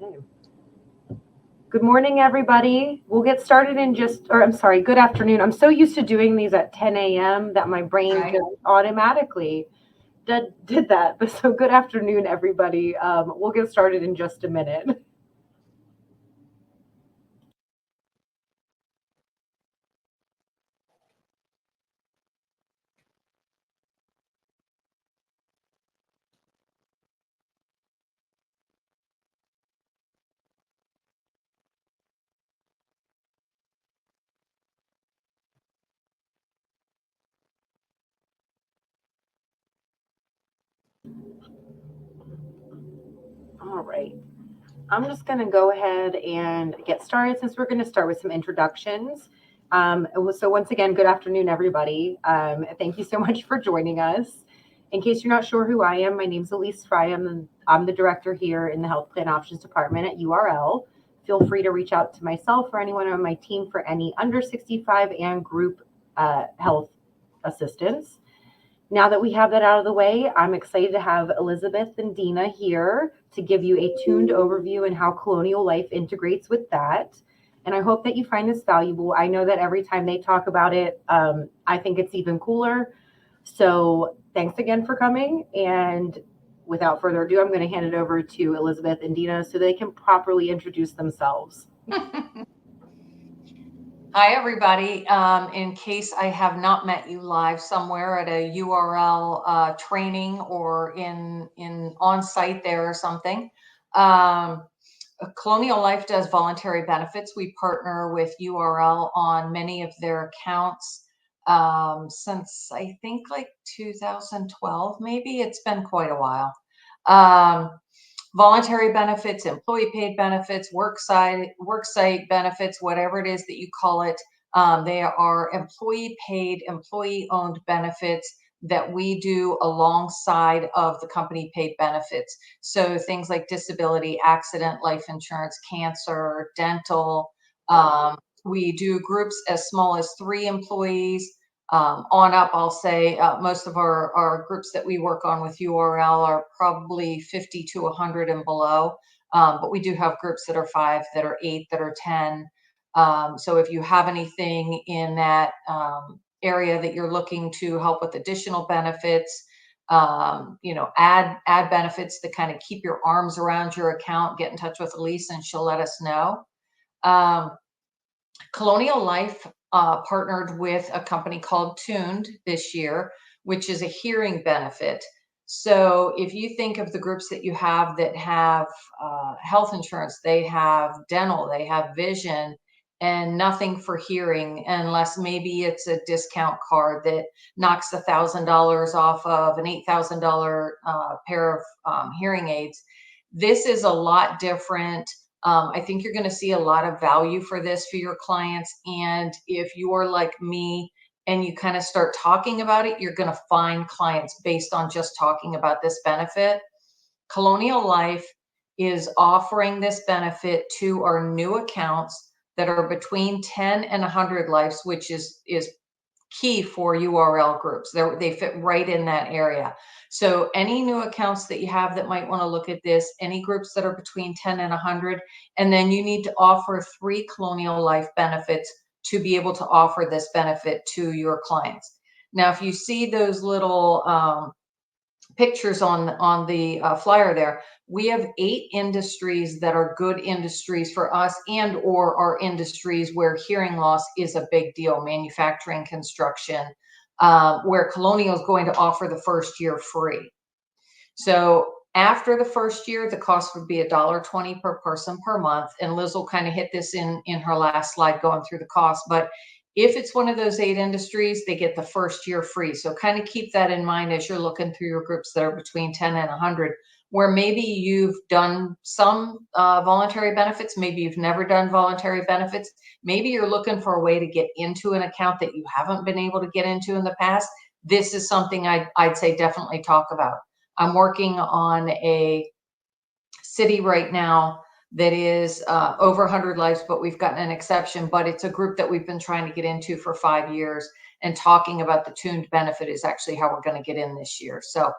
Okay. Good morning, everybody. We'll get started in I'm sorry, good afternoon. I'm so used to doing these at 10 a.m. that my brain Right. just automatically did that. But so good afternoon, everybody. We'll get started in just a minute. All right. I'm just going to go ahead and get started since we're going to start with some introductions. So once again, good afternoon, everybody. Thank you so much for joining us. In case you're not sure who I am, my name's Elise Fry. I'm the director here in the Health Plan Options Department at URL. Feel free to reach out to myself or anyone on my team for any under 65 and group health assistance. Now that we have that out of the way, I'm excited to have Elizabeth and Dina here to give you a tuned overview and how Colonial Life integrates with that. And I hope that you find this valuable. I know that every time they talk about it, I think it's even cooler. So thanks again for coming. And without further ado, I'm going to hand it over to Elizabeth and Dina so they can properly introduce themselves. Hi, everybody. In case I have not met you live somewhere at a URL training or in on-site there or something, Colonial Life does voluntary benefits. We partner with URL on many of their accounts since I think like 2012, maybe. It's been quite a while. Voluntary benefits, employee paid benefits, worksite benefits, whatever it is that you call it. They are employee paid, employee owned benefits that we do alongside of the company paid benefits. So things like disability, accident, life insurance, cancer, dental. We do groups as small as 3 employees. On up, I'll say most of our groups that we work on with URL are probably 50 to 100 and below. But we do have groups that are 5, that are 8, that are 10. So if you have anything in that area that you're looking to help with additional benefits, add benefits to kind of keep your arms around your account, get in touch with Elise and she'll let us know. Colonial Life partnered with a company called Tuned this year, which is a hearing benefit. So if you think of the groups that you have that have health insurance, they have dental, they have vision, and nothing for hearing, unless maybe it's a discount card that knocks $1,000 off of an $8,000 pair of hearing aids. This is a lot different. I think you're going to see a lot of value for this for your clients. And if you're like me and you kind of start talking about it, you're going to find clients based on just talking about this benefit. Colonial Life is offering this benefit to our new accounts that are between 10 and 100 lives, which is key for URL groups. They fit right in that area. So any new accounts that you have that might want to look at this, any groups that are between 10 and 100, and then you need to offer 3 Colonial Life benefits to be able to offer this benefit to your clients. Now, if you see those little pictures on the flyer there, we have 8 industries that are good industries for us and or are industries where hearing loss is a big deal. Manufacturing, construction, where Colonial is going to offer the first year free. So after the first year, the cost would be $1.20 per person per month. And Liz will kind of hit this in her last slide going through the cost. But if it's one of those 8 industries, they get the first year free. So kind of keep that in mind as you're looking through your groups that are between 10 and 100, where maybe you've done some voluntary benefits. Maybe you've never done voluntary benefits. Maybe you're looking for a way to get into an account that you haven't been able to get into in the past. This is something I'd say definitely talk about. I'm working on a city right now that is over 100 lives, but we've gotten an exception. But it's a group that we've been trying to get into for 5 years, and talking about the tuned benefit is actually how we're going to get in this year. So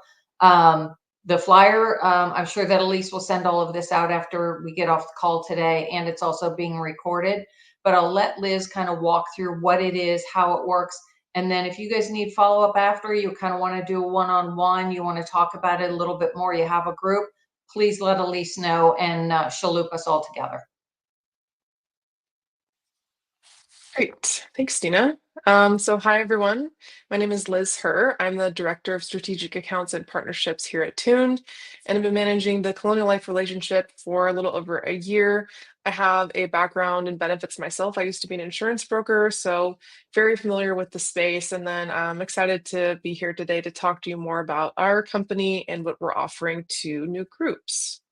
The flyer, I'm sure that Elise will send all of this out after we get off the call today, and it's also being recorded. But I'll let Liz kind of walk through what it is, how it works. And then if you guys need follow-up after, you kind of want to do a one-on-one, you want to talk about it a little bit more, you have a group, please let Elise know, and she'll loop us all together. Great. Thanks, Dina. So hi, everyone. My name is Liz Herr. I'm the Director of Strategic Accounts and Partnerships here at Tuned, and I've been managing the Colonial Life relationship for a little over a year. I have a background in benefits myself. I used to be an insurance broker, so very familiar with the space. And then I'm excited to be here today to talk to you more about our company and what we're offering to new groups.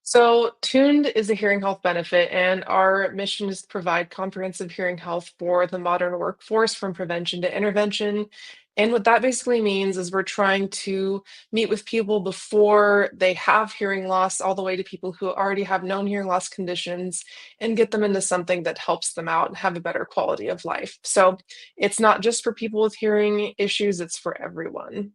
So, Tuned is a hearing health benefit, and our mission is to provide comprehensive hearing health for the modern workforce from prevention to intervention. And what that basically means is we're trying to meet with people before they have hearing loss, all the way to people who already have known hearing loss conditions and get them into something that helps them out and have a better quality of life. So, it's not just for people with hearing issues, it's for everyone.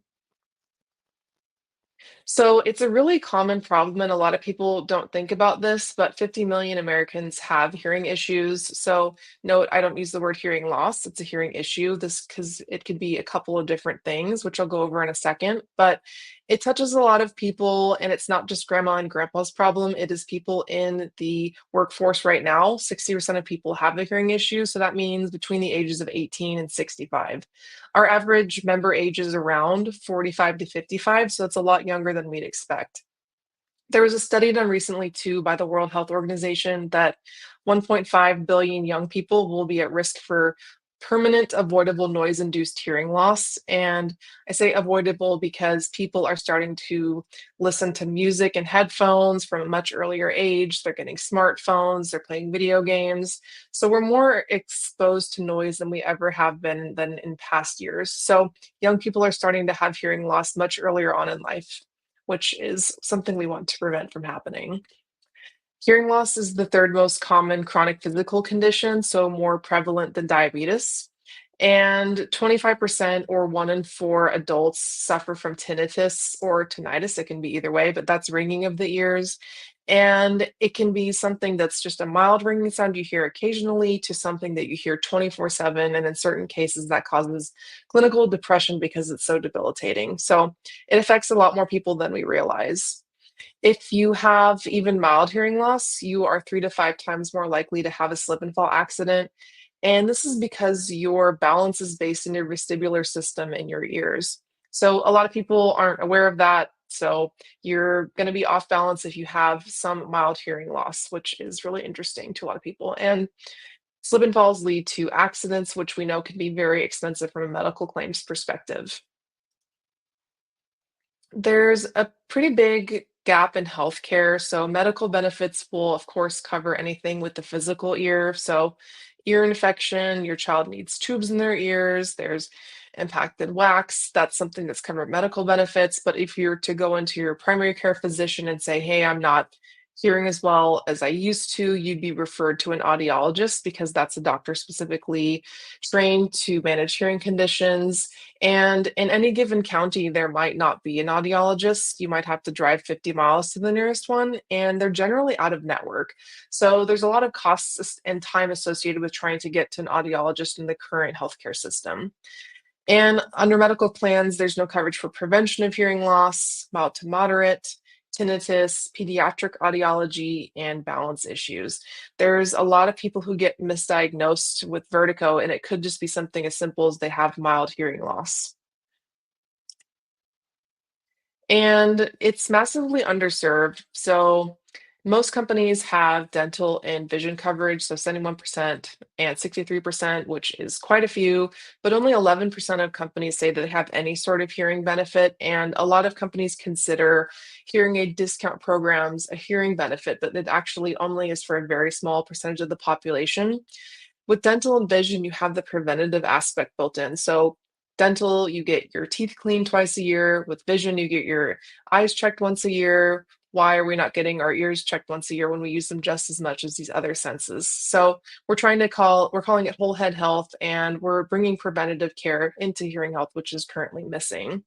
So it's a really common problem, and a lot of people don't think about this, but 50 million Americans have hearing issues. So note, I don't use the word hearing loss. It's a hearing issue. This because it could be a couple of different things, which I'll go over in a second. But it touches a lot of people, and it's not just grandma and grandpa's problem. It is people in the workforce right now. 60% of people have a hearing issue. So that means between the ages of 18 and 65. Our average member age is around 45 to 55, so it's a lot younger than we'd expect. There was a study done recently too by the World Health Organization that 1.5 billion young people will be at risk for permanent avoidable noise induced hearing loss. And I say avoidable because people are starting to listen to music in headphones from a much earlier age. They're getting smartphones, they're playing video games. So we're more exposed to noise than we ever have been than in past years. So young people are starting to have hearing loss much earlier on in life, which is something we want to prevent from happening. Hearing loss is the third most common chronic physical condition, so more prevalent than diabetes. And 25% or 1 in 4 adults suffer from tinnitus or tinnitus. It can be either way, but that's ringing of the ears. And it can be something that's just a mild ringing sound you hear occasionally to something that you hear 24/7. And in certain cases, that causes clinical depression because it's so debilitating. So it affects a lot more people than we realize. If you have even mild hearing loss, you are 3 to 5 times more likely to have a slip and fall accident. And this is because your balance is based in your vestibular system in your ears. So a lot of people aren't aware of that. So you're going to be off balance if you have some mild hearing loss, which is really interesting to a lot of people. And slip and falls lead to accidents, which we know can be very expensive from a medical claims perspective. There's a pretty big gap in healthcare. So, medical benefits will, of course, cover anything with the physical ear. So, ear infection, your child needs tubes in their ears, there's impacted wax. That's something that's covered medical benefits. But if you're to go into your primary care physician and say, hey, I'm not hearing as well as I used to, you'd be referred to an audiologist because that's a doctor specifically trained to manage hearing conditions. And in any given county, there might not be an audiologist. You might have to drive 50 miles to the nearest one, and they're generally out of network. So there's a lot of costs and time associated with trying to get to an audiologist in the current healthcare system. And under medical plans, there's no coverage for prevention of hearing loss, mild to moderate, tinnitus, pediatric audiology, and balance issues. There's a lot of people who get misdiagnosed with vertigo, and it could just be something as simple as they have mild hearing loss. And it's massively underserved. So most companies have dental and vision coverage, so 71% and 63%, which is quite a few, but only 11% of companies say that they have any sort of hearing benefit. And a lot of companies consider hearing aid discount programs a hearing benefit, but it actually only is for a very small percentage of the population. With dental and vision, you have the preventative aspect built in. So, dental, you get your teeth cleaned twice a year. With vision, you get your eyes checked once a year. Why are we not getting our ears checked once a year when we use them just as much as these other senses? So, we're calling it whole head health, and we're bringing preventative care into hearing health, which is currently missing.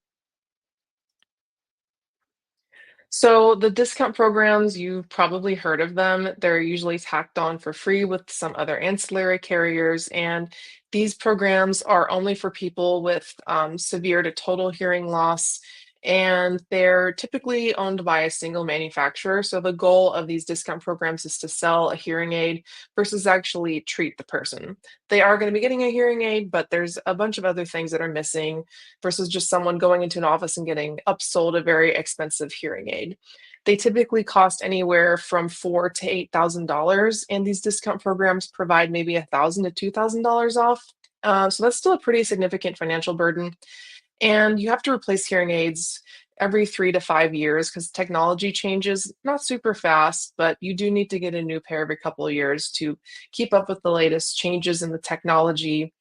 So the discount programs, you've probably heard of them. They're usually tacked on for free with some other ancillary carriers, and these programs are only for people with severe to total hearing loss, and they're typically owned by a single manufacturer. So the goal of these discount programs is to sell a hearing aid versus actually treat the person. They are going to be getting a hearing aid, but there's a bunch of other things that are missing versus just someone going into an office and getting upsold a very expensive hearing aid. They typically cost anywhere from $4,000 to $8,000, and these discount programs provide maybe $1,000 to $2,000 off. So that's still a pretty significant financial burden. And you have to replace hearing aids every 3 to 5 years because technology changes not super fast, but you do need to get a new pair every couple of years to keep up with the latest changes in the technology.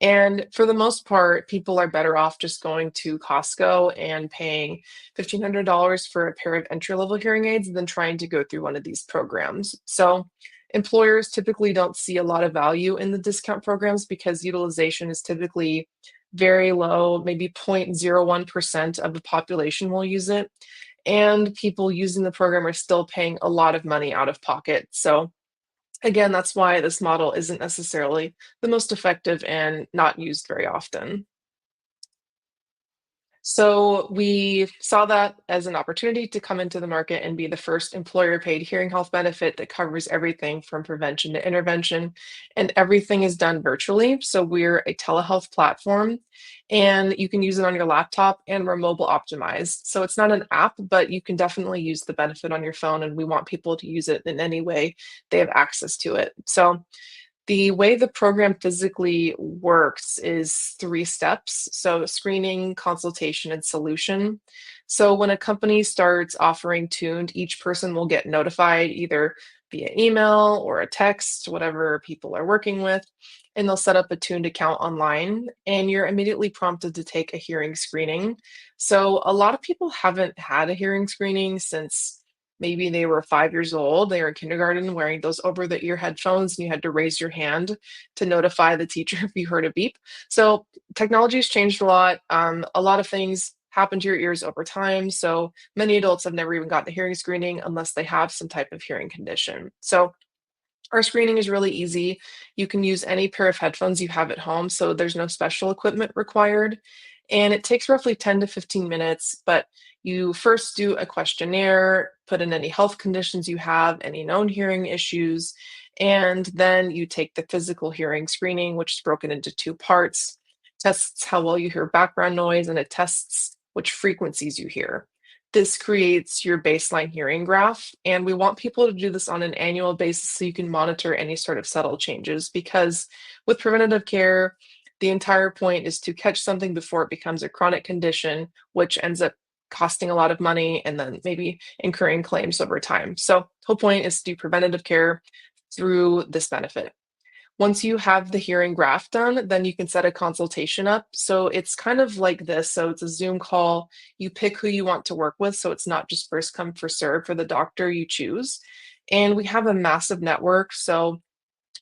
And for the most part, people are better off just going to Costco and paying $1,500 for a pair of entry-level hearing aids than trying to go through one of these programs. So employers typically don't see a lot of value in the discount programs because utilization is typically very low, maybe 0.01% of the population will use it. And people using the program are still paying a lot of money out of pocket. So again, that's why this model isn't necessarily the most effective and not used very often. So we saw that as an opportunity to come into the market and be the first employer-paid hearing health benefit that covers everything from prevention to intervention, and everything is done virtually. So we're a telehealth platform, and you can use it on your laptop, and we're mobile optimized. So it's not an app, but you can definitely use the benefit on your phone, and we want people to use it in any way they have access to it. So the way the program physically works is 3 steps. So, screening, consultation, and solution. So, when a company starts offering Tuned, each person will get notified either via email or a text, whatever people are working with, and they'll set up a Tuned account online, and you're immediately prompted to take a hearing screening. So, a lot of people haven't had a hearing screening since maybe they were 5 years old, they were in kindergarten wearing those over the ear headphones, and you had to raise your hand to notify the teacher if you heard a beep. So technology has changed a lot. A lot of things happen to your ears over time. So many adults have never even gotten a hearing screening unless they have some type of hearing condition. So our screening is really easy. You can use any pair of headphones you have at home, so there's no special equipment required. And it takes roughly 10 to 15 minutes, but you first do a questionnaire, put in any health conditions you have, any known hearing issues, and then you take the physical hearing screening, which is broken into 2 parts. Tests how well you hear background noise, and it tests which frequencies you hear. This creates your baseline hearing graph, and we want people to do this on an annual basis so you can monitor any sort of subtle changes. Because with preventative care, the entire point is to catch something before it becomes a chronic condition, which ends up costing a lot of money and then maybe incurring claims over time. So, the whole point is to do preventative care through this benefit. Once you have the hearing graph done, then you can set a consultation up. So it's kind of like this. So it's a Zoom call. You pick who you want to work with. So it's not just first come, first serve for the doctor you choose. And we have a massive network. So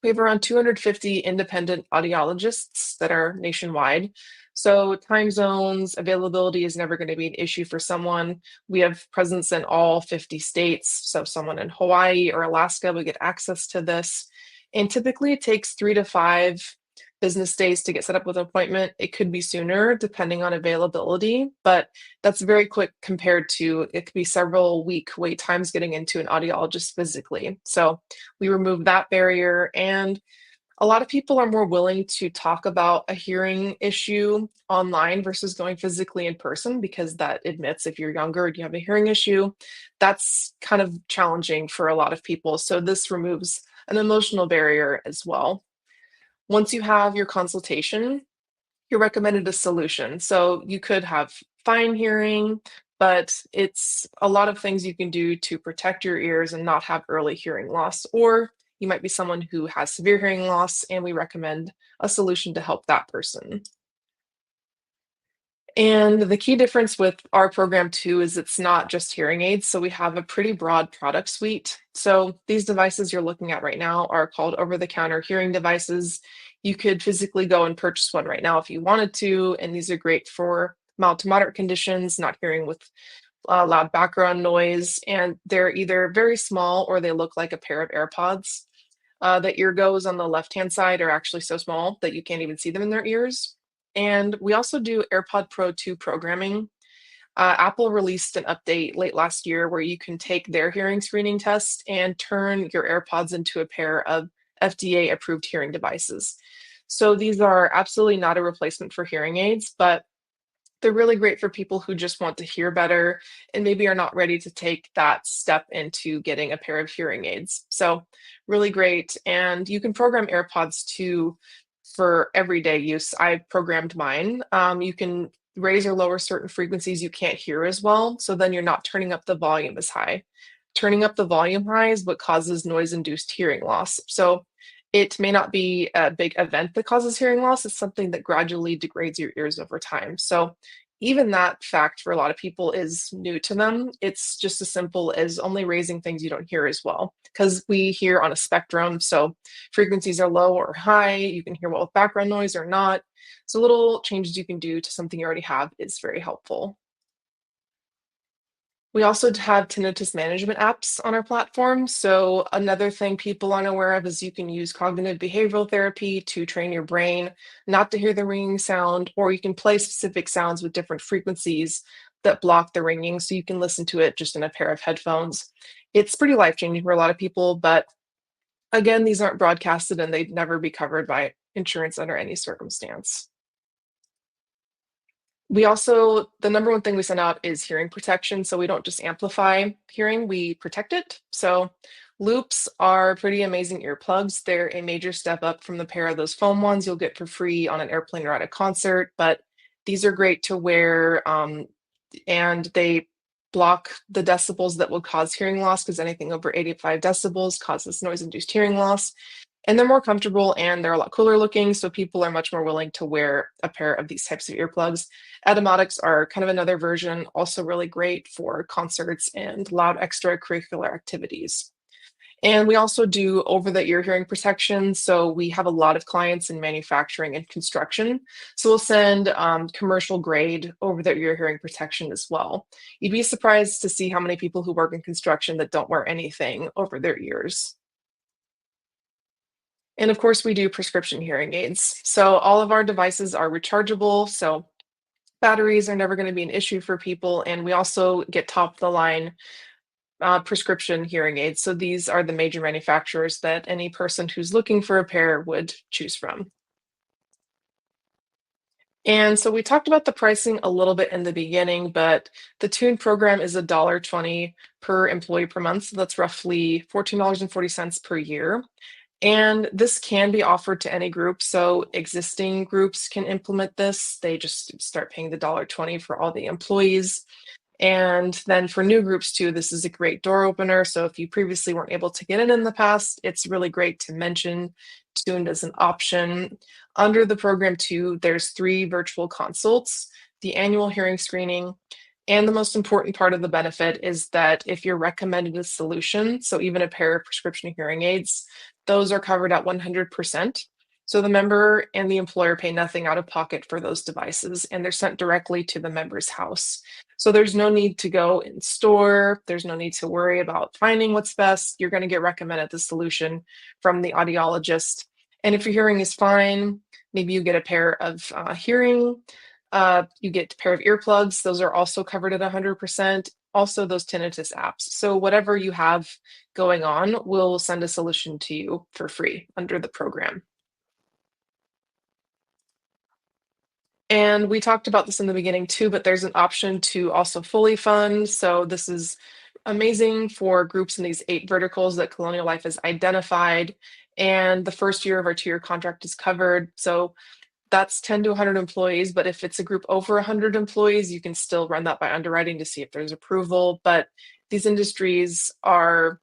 we have around 250 independent audiologists that are nationwide. So time zones, availability is never going to be an issue for someone. We have presence in all 50 states. So someone in Hawaii or Alaska would get access to this. And typically it takes 3 to 5 business days to get set up with an appointment. It could be sooner depending on availability, but that's very quick compared to it could be several week wait times getting into an audiologist physically. So we remove that barrier, and a lot of people are more willing to talk about a hearing issue online versus going physically in person because that admits if you're younger and you have a hearing issue, that's kind of challenging for a lot of people. So this removes an emotional barrier as well. Once you have your consultation, you're recommended a solution. So you could have fine hearing, but it's a lot of things you can do to protect your ears and not have early hearing loss. Or you might be someone who has severe hearing loss, and we recommend a solution to help that person. And the key difference with our program too is it's not just hearing aids. So we have a pretty broad product suite. So these devices you're looking at right now are called over-the-counter hearing devices. You could physically go and purchase one right now if you wanted to, and these are great for mild to moderate conditions, not hearing with loud background noise, and they're either very small or they look like a pair of AirPods. The ear goes on the left-hand side are actually so small that you can't even see them in their ears. And we also do AirPod Pro 2 programming. Apple released an update late last year where you can take their hearing screening test and turn your AirPods into a pair of FDA-approved hearing devices. So these are absolutely not a replacement for hearing aids, but they're really great for people who just want to hear better and maybe are not ready to take that step into getting a pair of hearing aids. So, really great. And you can program AirPods too for everyday use. I programmed mine. You can raise or lower certain frequencies you can't hear as well. So then you're not turning up the volume as high. Turning up the volume high is what causes noise induced hearing loss. So, it may not be a big event that causes hearing loss. It's something that gradually degrades your ears over time. So even that fact for a lot of people is new to them. It's just as simple as only raising things you don't hear as well, because we hear on a spectrum. So frequencies are low or high. You can hear well with background noise or not. So little changes you can do to something you already have is very helpful. We also have tinnitus management apps on our platform. So another thing people aren't aware of is you can use cognitive behavioral therapy to train your brain not to hear the ringing sound, or you can play specific sounds with different frequencies that block the ringing so you can listen to it just in a pair of headphones. It's pretty life-changing for a lot of people, but again, these aren't broadcasted and they'd never be covered by insurance under any circumstance. We also, the number one thing we send out is hearing protection. So we don't just amplify hearing, we protect it. So loops are pretty amazing earplugs. They're a major step up from the pair of those foam ones you'll get for free on an airplane or at a concert. But these are great to wear, and they block the decibels that will cause hearing loss, because anything over 85 decibels causes noise induced hearing loss. And they're more comfortable and they're a lot cooler looking, so people are much more willing to wear a pair of these types of earplugs. Etymatics are kind of another version, also really great for concerts and loud extracurricular activities. And we also do over-the-ear hearing protection. So we have a lot of clients in manufacturing and construction. So we'll send commercial grade over-the-ear hearing protection as well. You'd be surprised to see how many people who work in construction that don't wear anything over their ears. And of course, we do prescription hearing aids. So all of our devices are rechargeable. So batteries are never going to be an issue for people. And we also get top of the line prescription hearing aids. So these are the major manufacturers that any person who's looking for a pair would choose from. And so we talked about the pricing a little bit in the beginning, but the Tune program is $1.20 per employee per month. So that's roughly $14.40 per year. And this can be offered to any group. So existing groups can implement this. They just start paying the $1.20 for all the employees. And then for new groups too, this is a great door opener. So if you previously weren't able to get in the past, it's really great to mention Tuned as an option. Under the program too, there's 3 virtual consults, the annual hearing screening, and the most important part of the benefit is that if you're recommended a solution, so even a pair of prescription hearing aids, those are covered at 100%. So the member and the employer pay nothing out of pocket for those devices, and they're sent directly to the member's house. So there's no need to go in store. There's no need to worry about finding what's best. You're going to get recommended the solution from the audiologist. And if your hearing is fine, maybe you get a pair of you get a pair of earplugs. Those are also covered at 100%. Also those tinnitus apps. So whatever you have going on, we'll send a solution to you for free under the program. And we talked about this in the beginning too, but there's an option to also fully fund. So this is amazing for groups in these 8 verticals that Colonial Life has identified. And the first year of our 2-year contract is covered. So that's 10 to 100 employees. But if it's a group over 100 employees, you can still run that by underwriting to see if there's approval. But these industries are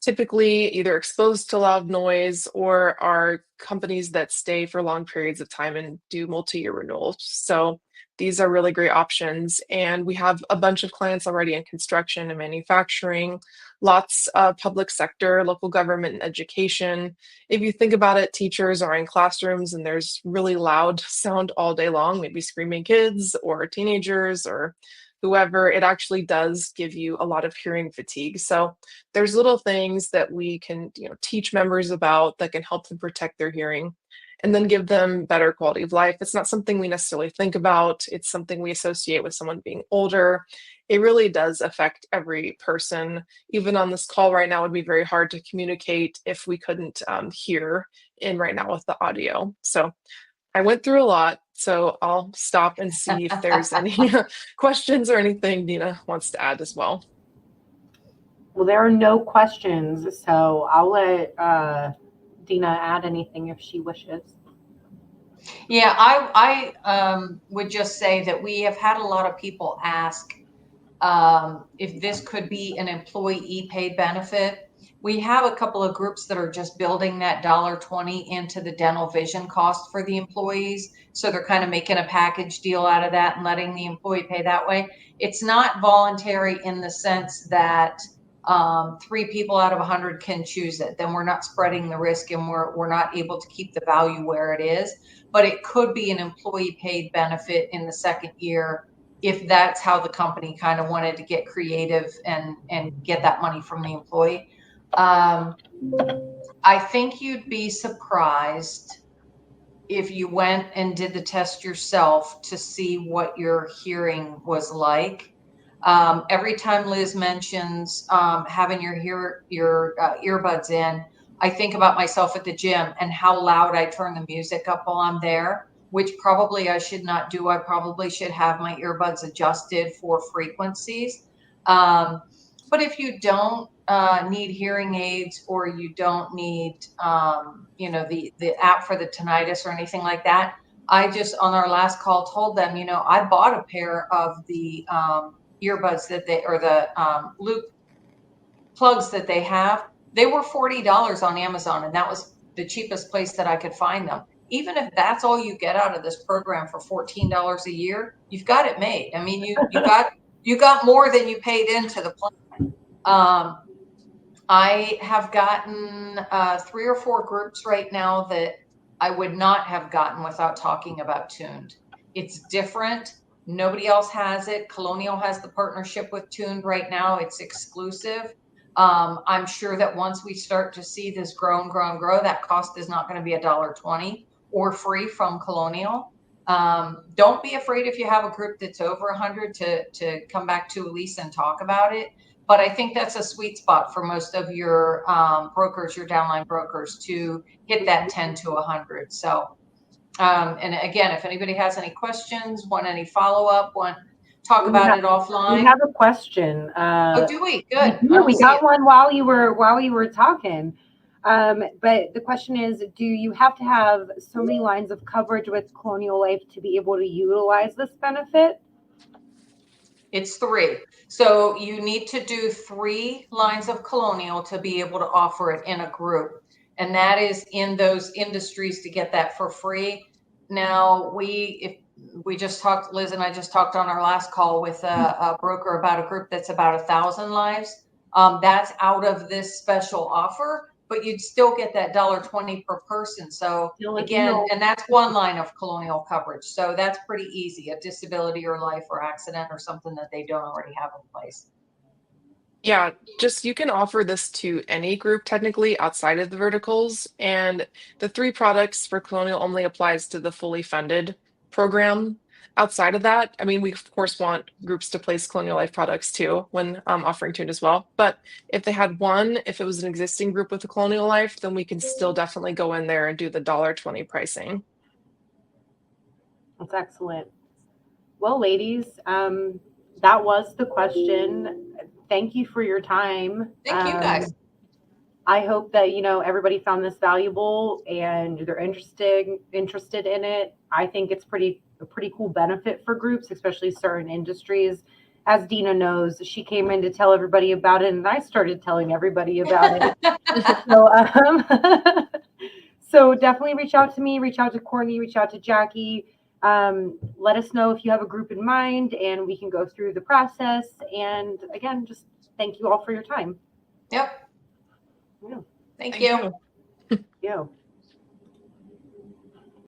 typically either exposed to loud noise or are companies that stay for long periods of time and do multi-year renewals. So these are really great options. And we have a bunch of clients already in construction and manufacturing, lots of public sector, local government, and education. If you think about it, teachers are in classrooms and there's really loud sound all day long, maybe screaming kids or teenagers or whoever, it actually does give you a lot of hearing fatigue. So there's little things that we can, teach members about that can help them protect their hearing and then give them better quality of life. It's not something we necessarily think about. It's something we associate with someone being older. It really does affect every person. Even on this call right now, it would be very hard to communicate if we couldn't hear in right now with the audio. So I went through a lot, so I'll stop and see if there's any questions or anything Dina wants to add as well. Well, there are no questions, so I'll let Dina add anything if she wishes. Yeah, I would just say that we have had a lot of people ask if this could be an employee paid benefit. We have a couple of groups that are just building that $1.20 into the dental vision cost for the employees. So they're kind of making a package deal out of that and letting the employee pay that way. It's not voluntary in the sense that 3 people out of 100 can choose it. Then we're not spreading the risk and we're not able to keep the value where it is. But it could be an employee paid benefit in the second year if that's how the company kind of wanted to get creative and get that money from the employee. I think you'd be surprised if you went and did the test yourself to see what your hearing was like. Every time Liz mentions having your earbuds in, I think about myself at the gym and how loud I turn the music up while I'm there, which probably I should not do. I probably should have my earbuds adjusted for frequencies. But if you don't need hearing aids or you don't need, the app for the tinnitus or anything like that, I just on our last call told them, I bought a pair of the earbuds or the loop plugs that they have. They were $40 on Amazon, and that was the cheapest place that I could find them. Even if that's all you get out of this program for $14 a year, you've got it made. I mean, you got more than you paid into the plan. I have gotten 3 or 4 groups right now that I would not have gotten without talking about Tuned. It's different. Nobody else has it. Colonial has the partnership with Tuned right now. It's exclusive. I'm sure that once we start to see this grow and grow and grow, that cost is not going to be $1.20 or free from Colonial. Don't be afraid if you have a group that's over 100 to come back to Elise and talk about it. But I think that's a sweet spot for most of your brokers, your downline brokers, to hit that 10 to 100. So, and again, if anybody has any questions, want any follow-up, want talk about it offline. We have a question. Oh, do we? Good. We got one while you were talking. But the question is, do you have to have so many lines of coverage with Colonial Life to be able to utilize this benefit? It's 3. So you need to do 3 lines of Colonial to be able to offer it in a group. And that is in those industries to get that for free. Now, we just talked, Liz and I just talked on our last call with a broker about a group that's about 1,000 lives. That's out of this special offer, but you'd still get that $1.20 per person. So again, and that's 1 line of Colonial coverage. So that's pretty easy, a disability or life or accident or something that they don't already have in place. Yeah, just you can offer this to any group technically outside of the verticals. And the 3 products for Colonial only applies to the fully funded program. Outside of that, I mean, we of course want groups to place Colonial Life products too when offering Tuned as well. But if they had one, if it was an existing group with a Colonial Life, then we can still definitely go in there and do the $1.20 pricing. That's excellent. Well, ladies, that was the question. Thank you for your time. Thank you guys. I hope that everybody found this valuable and they're interested in it. I think it's a pretty cool benefit for groups, especially certain industries. As Dina knows, she came in to tell everybody about it, and I started telling everybody about it. So definitely reach out to me, reach out to Courtney, reach out to Jackie. Let us know if you have a group in mind, and we can go through the process. And again, just thank you all for your time. Yep. Yeah. Thank you. Yeah.